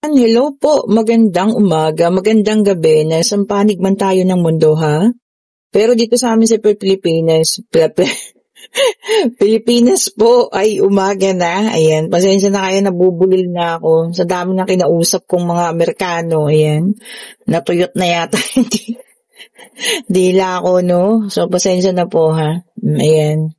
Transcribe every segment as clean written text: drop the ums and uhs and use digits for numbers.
Hello po, magandang umaga, magandang gabi, nasa panig man tayo ng mundo ha. Pero dito sa amin sa Pilipinas, Pilipinas po ay umaga na. Ayan, pasensya na kayo, nabubulil na ako sa dami na kinausap kong mga Amerikano. Ayan, natuyot na yata hindi. Dila ako, no? So, pasensya na po ha. Ayan.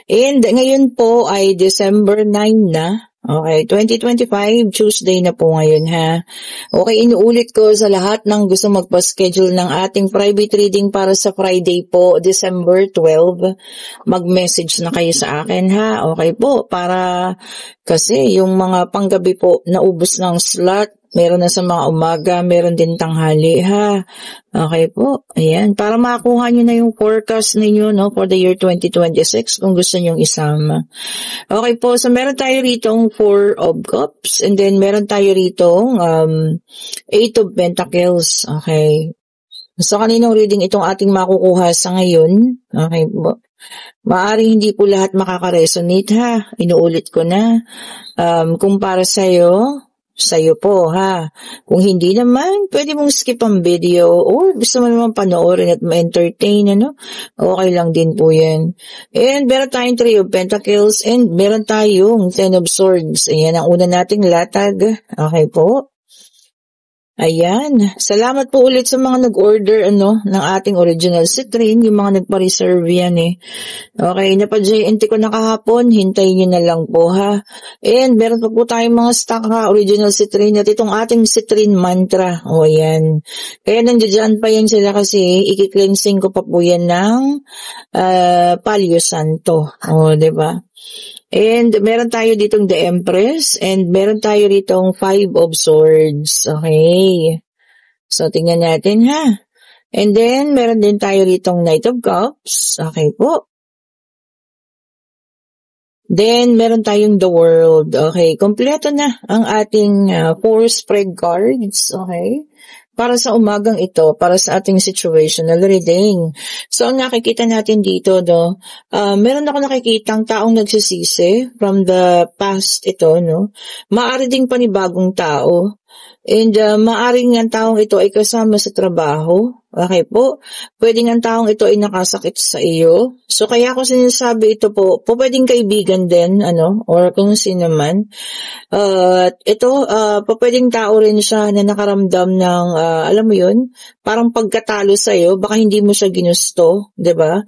And ngayon po ay December 9 na. Okay, 2025, Tuesday na po ngayon ha. Okay, inuulit ko sa lahat ng gusto magpa-schedule ng ating private reading para sa Friday po, December 12. Mag-message na kayo sa akin ha. Okay po, para kasi yung mga panggabi po naubos ng slot. Meron na sa mga umaga, meron din tanghali ha. Okay po, ayan. Para makuha nyo na yung forecast ninyo, no, for the year 2026 kung gusto nyong isama. Okay po, so meron tayo ritong 4 of Cups and then meron tayo ritong 8 of Pentacles. Okay. So kaninong reading itong ating makukuha sa ngayon? Okay po. Maaring hindi po lahat makaka-resonate ha. Inuulit ko na. Kung para sa'yo po ha. Kung hindi naman, pwede mong skip ang video or gusto mo naman panoorin at ma-entertain, ano? Okay lang din po yan. And meron tayong 3 of Pentacles and meron tayong 10 of Swords. Ayan ang una nating latag. Okay po. Ayan. Salamat po ulit sa mga nag-order ng ating original citrine, yung mga nagpa-reserve yan eh. Okay, napa-JNT ko na kahapon, hintayin nyo na lang po ha. And meron pa po tayong mga stock ha, original citrine at itong ating citrine mantra. O ayan. Kaya nandiyan pa yan sila kasi iki-cleansing ko pa po yan ng Palio Santo. O, diba? And meron tayo ditong The Empress and meron tayo ditong 5 of Swords. Okay. So, tingnan natin ha. And then, meron din tayo ditong Knight of Cups. Okay po. Then, meron tayong The World. Okay. Kompleto na ang ating 4 spread cards. Okay. Para sa umagang ito, para sa ating situational reading. So, ang nakikita natin dito, meron ako nakikitang taong nagsisisi from the past ito, no? Maaari ding panibagong tao. And maaring ang taong ito ay kasama sa trabaho. Okay po. Pwedeng ang taong ito ay nakasakit sa iyo. So, kaya ako sinasabi ito po pwedeng kaibigan din, or kung sino man. Ito, pwedeng tao rin siya na nakaramdam ng, alam mo yun, parang pagkatalo sa iyo, baka hindi mo siya ginusto, 'di ba?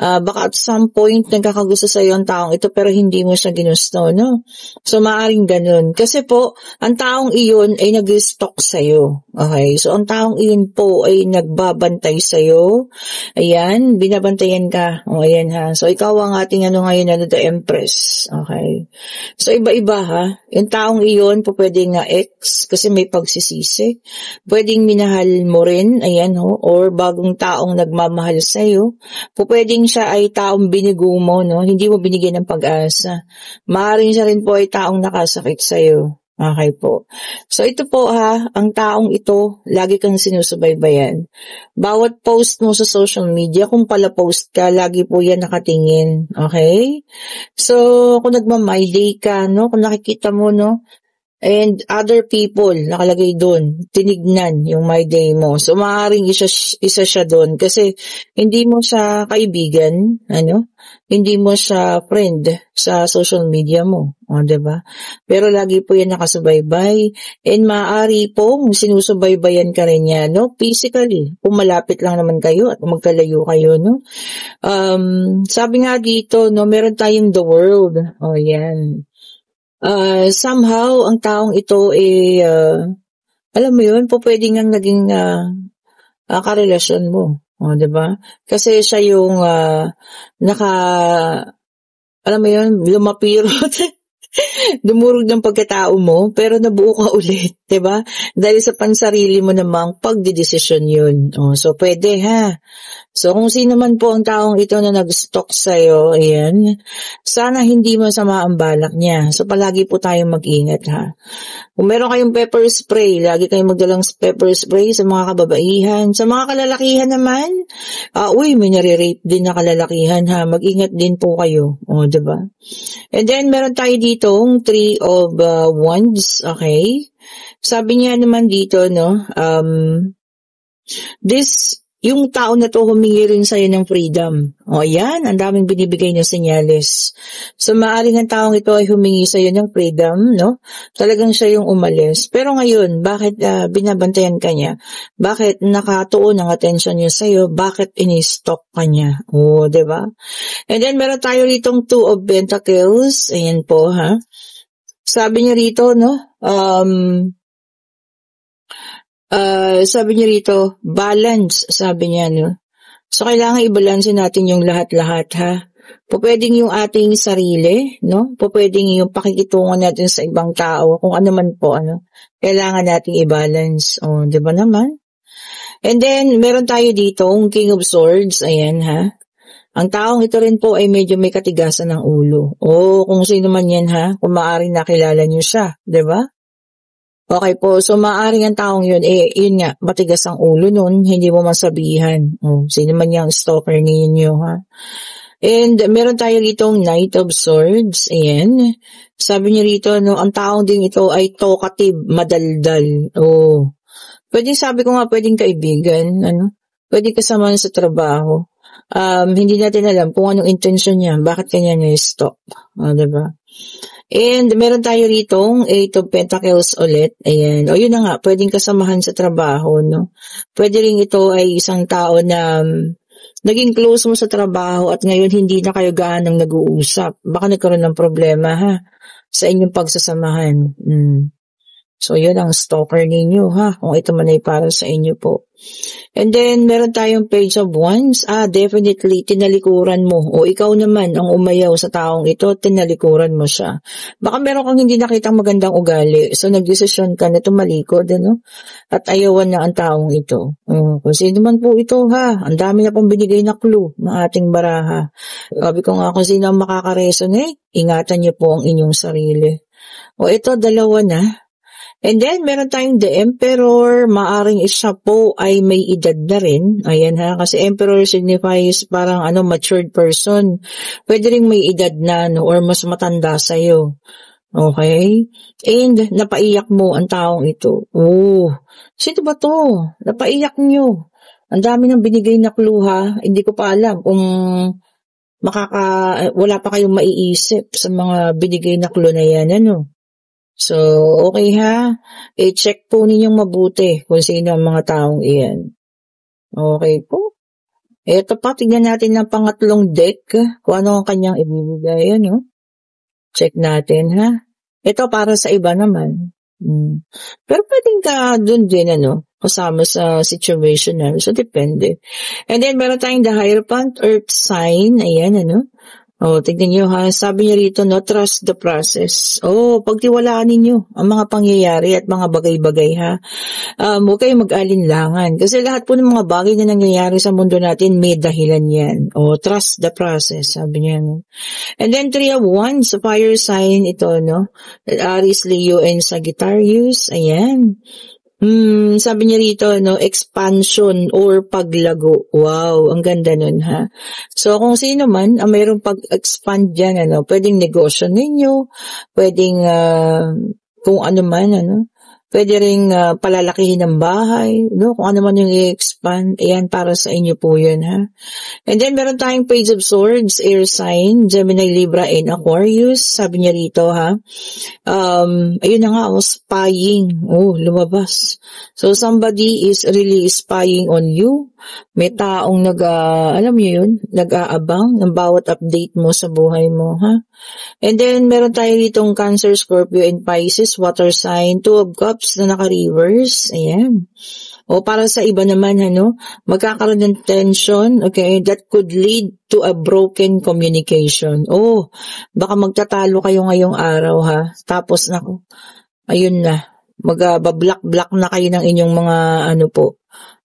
Baka at some point nagkakagusto sa iyo ang taong ito pero hindi mo siya ginusto, no? So, maaring ganun. Kasi po, ang taong iyon ay nag-stalk sa iyo. Okay? So, ang taong iyon po ay nagbabantay sa iyo. Ayan, binabantayan ka. O, ayan ha. So, ikaw ang ating ngayon, the Empress. Okay? So, iba-iba ha. Yung taong iyon po pwedeng ex kasi may pagsisisi. Pwedeng minahal mo rin, ayan ho, or bagong taong nagmamahal sa iyo. Po pwedeng siya ay taong binigo mo, no? Hindi mo binigyan ng pag-asa. Maaaring siya rin po ay taong nakasakit sa iyo. Okay po. So ito po ha, ang taong ito, lagi kang sinusubaybayan. Bawat post mo sa social media, kung pala post ka, lagi po yan nakatingin. Okay? So, kung nagma-my day ka, no? Kung nakikita mo, no? And other people, nakalagay doon, tinignan yung my day mo. So, maaaring isa siya doon kasi hindi mo siya kaibigan, hindi mo siya friend sa social media mo. O, diba? Pero lagi po yan nakasubaybay. And maaari pong sinusubaybayan ka rin yan, no? Physically, kung malapit lang naman kayo at magkalayo kayo, no? Sabi nga dito, no, meron tayong The World. O, yan. Somehow, ang taong ito alam mo yun, po pwede nga naging karelasyon mo. O, diba? Kasi siya yung alam mo yun, lumapirot. Dumurog ng pagkatao mo, pero nabuo ka ulit, 'di ba? Dahil sa pansarili mo namang pagdedesisyon 'yun. So pwede ha. So kung sino man po ang taong ito na nag-stalk sa iyo, ayan, sana hindi masama ang balak niya. So palagi po tayong mag-ingat ha. Kung meron kayong pepper spray, lagi kayong magdalang pepper spray sa mga kababaihan. Sa mga kalalakihan naman, may nare-rape din na kalalakihan ha. Mag-ingat din po kayo. O, diba? And then, meron tayo ditong 3 of Wands. Okay? Sabi niya naman dito, no, yung tao na to humingi rin sa'yo ng freedom. O yan, ang daming binibigay na senyales. So maaaring ang taong ito ay humingi sa'yo ng freedom, no? Talagang siya yung umalis. Pero ngayon, bakit binabantayan ka niya? Bakit nakatuon ang atensyon niya sa'yo? Bakit ini-stalk ka niya? O, diba? And then meron tayo ritong Two of Pentacles. Ayan po, ha? Sabi niya rito, no? Sabi niya rito, balance, sabi niya, no? So, kailangan i-balance natin yung lahat-lahat, ha? Pwedeng yung ating sarili, no? Pwedeng yung pakikitungan natin sa ibang tao, kung ano man po, ano? Kailangan nating i-balance. O, di ba naman? And then, meron tayo dito, yung King of Swords, ayan, ha? Ang taong ito rin po ay medyo may katigasan ng ulo. O, kung sino man yan, ha? Kung maaaring nakilala niyo siya, di ba? Okay po, so maaaring ang taong yun, yun nga, matigas ang ulo nun, hindi mo masabihan. Sino man yung stalker ninyo, ha? And meron tayo ritong Knight of Swords, ayan. Sabi niya rito, no, ang taong din ito ay talkative, madaldal. Pwedeng sabi ko nga, pwedeng kaibigan, ano? Pwedeng kasama sa trabaho. Hindi natin alam kung anong intensyon niya, bakit kanya na-stalk, diba? And meron tayo ritong Eight of Pentacles ulit. Ayan. O yun na nga, pwedeng kasamahan sa trabaho, no? Pwede rin ito ay isang tao na naging close mo sa trabaho at ngayon hindi na kayo gaanong nag-uusap. Baka nagkaroon ng problema, ha? Sa inyong pagsasamahan. So, yun ang stalker ninyo, ha? Kung ito man ay para sa inyo po. And then, meron tayong Page of Wands. Definitely, tinalikuran mo. O ikaw naman ang umayaw sa taong ito, tinalikuran mo siya. Baka meron kang hindi nakitang magandang ugali. So, nagdesisyon ka na tumalikod, ano? At ayawan na ang taong ito. Kung sino man po ito, ha? Ang dami na pong binigay na clue ng ating baraha. Sabi ko nga, kung sino ang makakaresonate, ingatan niyo po ang inyong sarili. O ito, dalawa na. And then, meron tayong The Emperor. Maaring isa po ay may edad na rin. Ayan, ha, kasi Emperor signifies parang matured person. Pwede rin may edad na, no, or mas matanda sa'yo. Okay? And, napaiyak mo ang taong ito. Sino ba to? Napaiyak nyo. Ang dami ng binigay na clue, ha. Hindi ko pa alam kung wala pa kayong maiisip sa mga binigay na clue na yan, ano. So, okay, ha? I-check po ninyong mabuti kung sino ang mga taong iyan. Okay po. Ito pa, tignan natin ng pangatlong deck kung ano ang kanyang ibibigay. Ano? Check natin, ha? Ito para sa iba naman. Pero pwedeng ka dun din, kasama sa situational. So, depende. And then, meron tayong the Hierophant, Earth sign. Ayan, tignan nyo, ha. Sabi niya rito, no, trust the process. Pagtiwalaan ninyo ang mga pangyayari at mga bagay-bagay, ha. Huwag kayong mag-alinlangan. Kasi lahat po ng mga bagay na nangyayari sa mundo natin, may dahilan yan. Trust the process, sabi niya, no. And then, Three of Wands, fire sign ito, no. Aries, Leo, and Sagittarius. Ayan. Sabi niya rito, expansion or paglago. Wow, ang ganda nun, ha. So, kung sino man ang mayroong pag-expand dyan, pwedeng negosyo ninyo, pwedeng, kung ano man, pwede ring palalakihin ng bahay, kung ano man yung i-expand, ayan, para sa inyo po yun, ha. And then, meron tayong Page of Swords, air sign, Gemini, Libra, and Aquarius. Sabi niya rito, ha. Ayun na nga, spying. Lumabas. So, somebody is really spying on you. May taong alam niyo yun, nag-aabang ng bawat update mo sa buhay mo, ha. And then, meron tayo ditong Cancer, Scorpio, and Pisces, water sign, Two of Cups na naka-reverse. Ayan. Para sa iba naman, magkakaroon ng tension, okay, that could lead to a broken communication. Baka magtatalo kayo ngayong araw, ha. Tapos, ayun na, mag-block na kayo ng inyong mga,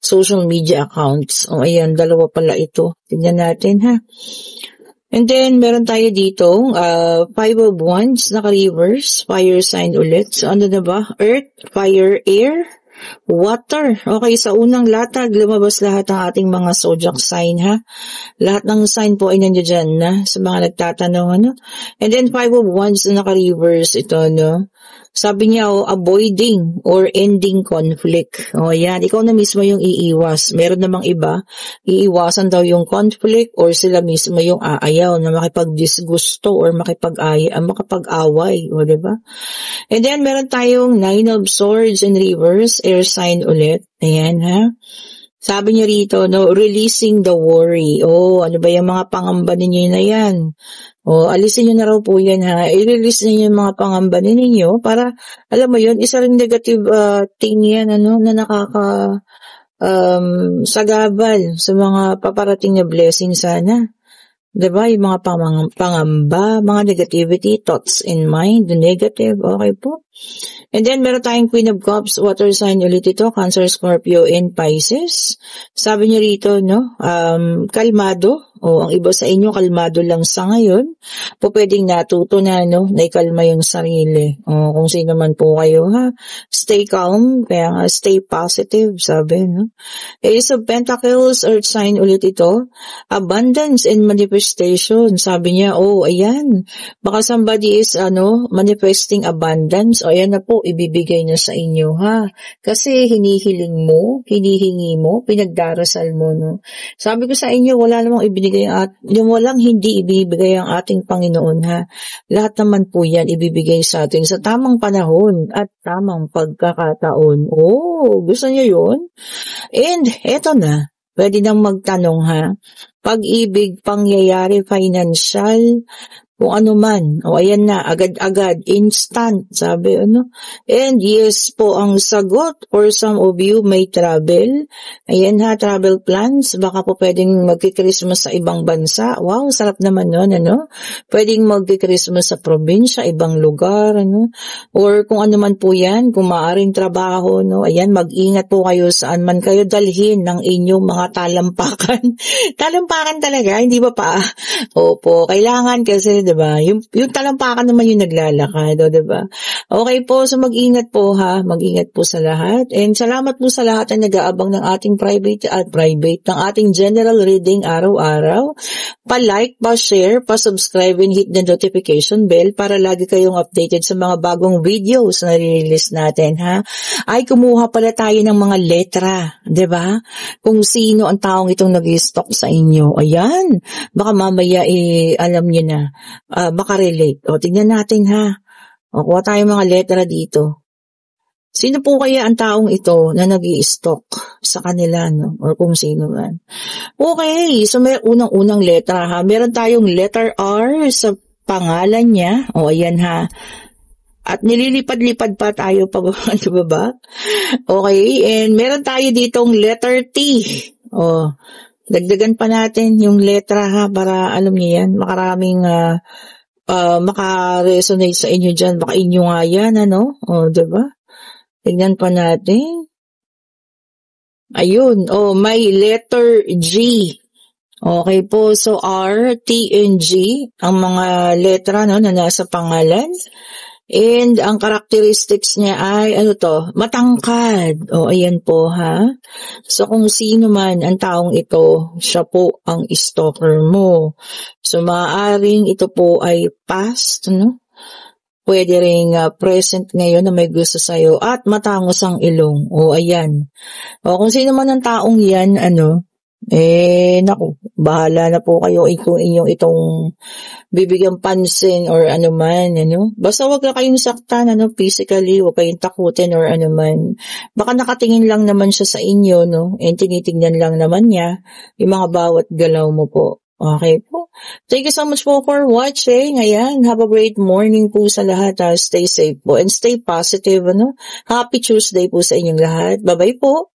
social media accounts. Ayan, dalawa pala ito. Tingnan natin, ha. And then, meron tayo dito, Five of Wands, naka-reverse, fire sign ulit. So, ano na ba? Earth, fire, air, water. Okay, sa unang latag, lumabas lahat ng ating mga zodiac sign, ha? Lahat ng sign po ay nandiyan dyan, na, sa mga nagtatanong, And then, Five of Wands na naka-reverse, ito, Sabi niya, avoiding or ending conflict. Yan. Ikaw na mismo yung iiwas. Meron namang iba, iiwasan daw yung conflict or sila mismo yung aayaw na makipag-disgusto or makipag-away. Diba? And then, meron tayong Nine of Swords in reverse, air sign ulit. Ayan, ha? Sabi niya rito, releasing the worry. Ano ba yung mga pangamba ninyo na yan? Alisin nyo na raw po yan, ha? I-release ninyo yung mga pangamba ninyo para, alam mo yun, isa rin negative thing yan, na sagabal sa mga paparating na blessing sana. Diba? Yung mga pangamba, mga negativity, thoughts in mind, the negative, okay po. And then, meron tayong Queen of Cups, water sign ulit ito, Cancer, Scorpio, and Pisces. Sabi niyo rito, kalmado. Ang iba sa inyo, kalmado lang sa ngayon. Pwedeng natuto na, naikalma yung sarili. Kung sino man po kayo, ha? Stay calm, kaya nga, stay positive, sabi, Ace of Pentacles, earth sign ulit ito. Abundance and manifestation. Sabi niya, ayan. Baka somebody is, manifesting abundance. Ayan na po, ibibigay niya sa inyo, ha? Kasi hinihiling mo, hinihingi mo, pinagdarasal mo, Sabi ko sa inyo, wala namang ibinigay yung walang hindi ibibigay ang ating Panginoon, ha? Lahat naman po yan ibibigay sa atin sa tamang panahon at tamang pagkakataon. Gusto niyo yun? And eto na, pwede nang magtanong, ha? Pag-ibig, pangyayari, financial, kung ano man. Ayan na, agad-agad, instant, sabi, And yes po ang sagot, or some of you may travel. Ayan ha, travel plans. Baka po pwedeng magki-Christmas sa ibang bansa. Wow, sarap naman nun, Pwedeng magki-Christmas sa probinsya, ibang lugar, Or kung ano man po yan, kung maaaring trabaho, Ayan, mag-ingat po kayo saan man kayo dalhin ng inyong mga talampakan. Talampakan talaga, hindi ba pa? Opo, kailangan kasi, diba? Yung talampakan naman yung naglalakad, diba? Okay po, so mag-ingat po, ha? Mag-ingat po sa lahat. And salamat po sa lahat na nag-aabang ng ating private, ng ating general reading araw-araw. Pa-like, pa-share, pa-subscribe, and hit the notification bell para lagi kayong updated sa mga bagong videos na release natin, ha? Ay, kumuha pala tayo ng mga letra, diba? Kung sino ang taong itong nag-stock sa inyo. Ayan, baka mamaya alam nyo na. Makarelate. Tignan natin, ha. Kuha tayong mga letra dito. Sino po kaya ang taong ito na nag-i-stock sa kanila, or kung sino man? Okay, so may unang-unang letra, ha. Meron tayong letter R sa pangalan niya. Ayan, ha. At nililipad-lipad pa tayo pababa. Okay, and meron tayo ditong letter T. Dagdagan pa natin yung letra, ha, para alam niyo yan, makaraming maka-resonate sa inyo dyan. Baka inyo nga yan, diba? Tignan pa natin. Ayun, may letter G. Okay po, so R, T, and G, ang mga letra, na nasa pangalan. And ang characteristics niya ay, matangkad. Ayan po, ha. So, kung sino man ang taong ito, siya po ang stalker mo. So, maaaring ito po ay past, Pwede ring present ngayon na may gusto sa'yo at matangos ang ilong. Ayan. Kung sino man ang taong yan, naku, bahala na po kayo kung inyong itong bibigyan pansin or ano man, Basta wag na kayong saktan, physically, wag kayong takutin or ano man. Baka nakatingin lang naman siya sa inyo, and tinitingnan lang naman niya yung mga bawat galaw mo po. Okay po. Thank you so much po for watching. Ayan, have a great morning po sa lahat. Stay safe po and stay positive, Happy Tuesday po sa inyong lahat. Bye-bye po.